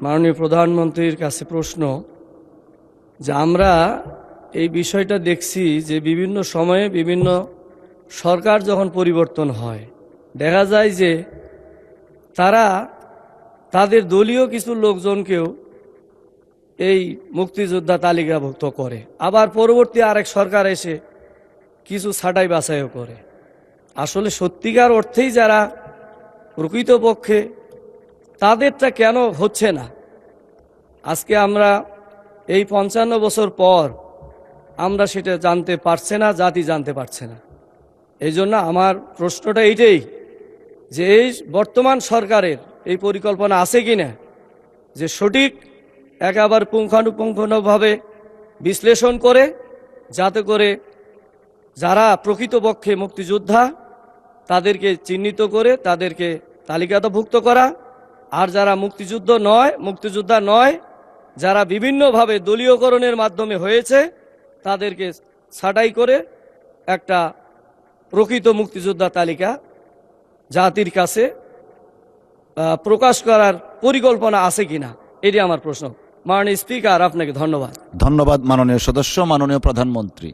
মাননীয় প্রধানমন্ত্রীর কাছে প্রশ্ন যে আমরা এই বিষয়টা দেখছি যে বিভিন্ন সময়ে বিভিন্ন সরকার যখন পরিবর্তন হয় দেখা যায় যে তারা তাদের দলীয় কিছু লোকজনকেও এই মুক্তিযোদ্ধা তালিকাভুক্ত করে, আবার পরবর্তী আরেক সরকার এসে কিছু ছাঁটাই বাছাইও করে। আসলে সত্যিকার অর্থেই যারা প্রকৃতপক্ষে তাদেরটা কেন হচ্ছে না? আজকে আমরা এই 55 বছর পর আমরা সেটা জানতে পারছে না, জাতি জানতে পারছে না। এই জন্য আমার প্রশ্নটা এইটাই যে এই বর্তমান সরকারের এই পরিকল্পনা আছে কি না যে সঠিক একেবারে পুঙ্খানুপুঙ্খভাবে বিশ্লেষণ করে যাতে করে যারা প্রকৃতপক্ষে মুক্তিযোদ্ধা তাদেরকে চিহ্নিত করে তাদেরকে তালিকাভুক্ত করা, আর যারা মুক্তিযোদ্ধা নয় যারা বিভিন্নভাবে দলীয়করণের মাধ্যমে হয়েছে তাদেরকে ছাঁটাই করে একটা প্রকৃত মুক্তিযোদ্ধা তালিকা জাতির কাছে প্রকাশ করার পরিকল্পনা আছে কিনা, এটি আমার প্রশ্ন। মাননীয় স্পিকার, আপনাকে ধন্যবাদ। ধন্যবাদ মাননীয় সদস্য। মাননীয় প্রধানমন্ত্রী।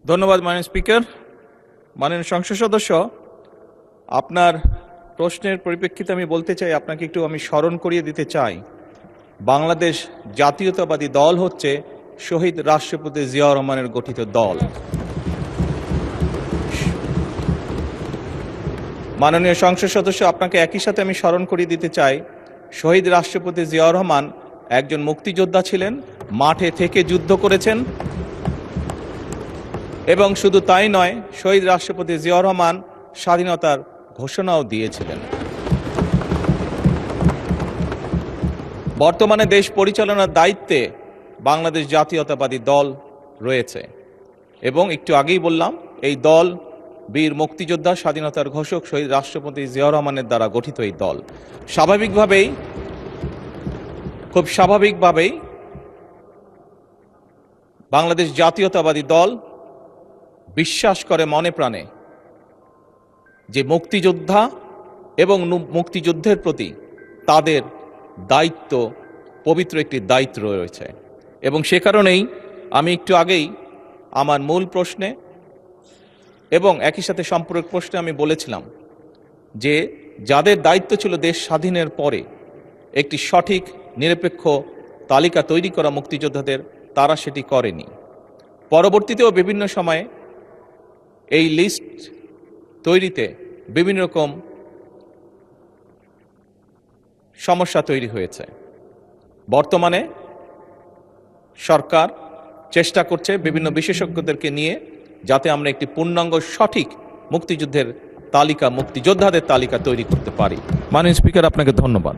ধন্যবাদ মাননীয় স্পিকার। মাননীয় সংসদ সদস্য, আপনার প্রশ্নের পরিপ্রেক্ষিতে আমি বলতে চাই, আপনাকে একটু আমি স্মরণ করিয়ে দিতে চাই, বাংলাদেশ জাতীয়তাবাদী দল হচ্ছে শহীদ রাষ্ট্রপতি জিয়াউর রহমানের গঠিত দল। মাননীয় সংসদ সদস্য, আপনাকে একই সাথে আমি স্মরণ করিয়ে দিতে চাই, শহীদ রাষ্ট্রপতি জিয়াউর রহমান একজন মুক্তিযোদ্ধা ছিলেন, মাঠে থেকে যুদ্ধ করেছেন, এবং শুধু তাই নয়, শহীদ রাষ্ট্রপতি জিয়াউর রহমান স্বাধীনতার ঘোষণাও দিয়েছিলেন। বর্তমানে দেশ পরিচালনার দায়িত্বে বাংলাদেশ জাতীয়তাবাদী দল রয়েছে, এবং একটু আগেই বললাম এই দল বীর মুক্তিযোদ্ধা স্বাধীনতার ঘোষক শহীদ রাষ্ট্রপতি জিয়াউর রহমানের দ্বারা গঠিত এই দল। খুব স্বাভাবিকভাবেই বাংলাদেশ জাতীয়তাবাদী দল বিশ্বাস করে মনে প্রাণে যে মুক্তিযোদ্ধা এবং মুক্তিযুদ্ধের প্রতি তাদের দায়িত্ব, পবিত্র একটি দায়িত্ব রয়েছে, এবং সে কারণেই আমি একটু আগেই আমার মূল প্রশ্নে এবং একই সাথে সম্পূরক প্রশ্নে আমি বলেছিলাম যে যাদের দায়িত্ব ছিল দেশ স্বাধীনের পরে একটি সঠিক নিরপেক্ষ তালিকা তৈরি করা মুক্তিযোদ্ধাদের, তারা সেটি করেনি। পরবর্তীতেও বিভিন্ন সময়ে এই লিস্ট তৈরিতে বিভিন্ন রকম সমস্যা তৈরি হয়েছে। বর্তমানে সরকার চেষ্টা করছে বিভিন্ন বিশেষজ্ঞদেরকে নিয়ে যাতে আমরা একটি পূর্ণাঙ্গ সঠিক মুক্তিযোদ্ধাদের তালিকা তৈরি করতে পারি। মাননীয় স্পিকার, আপনাকে ধন্যবাদ।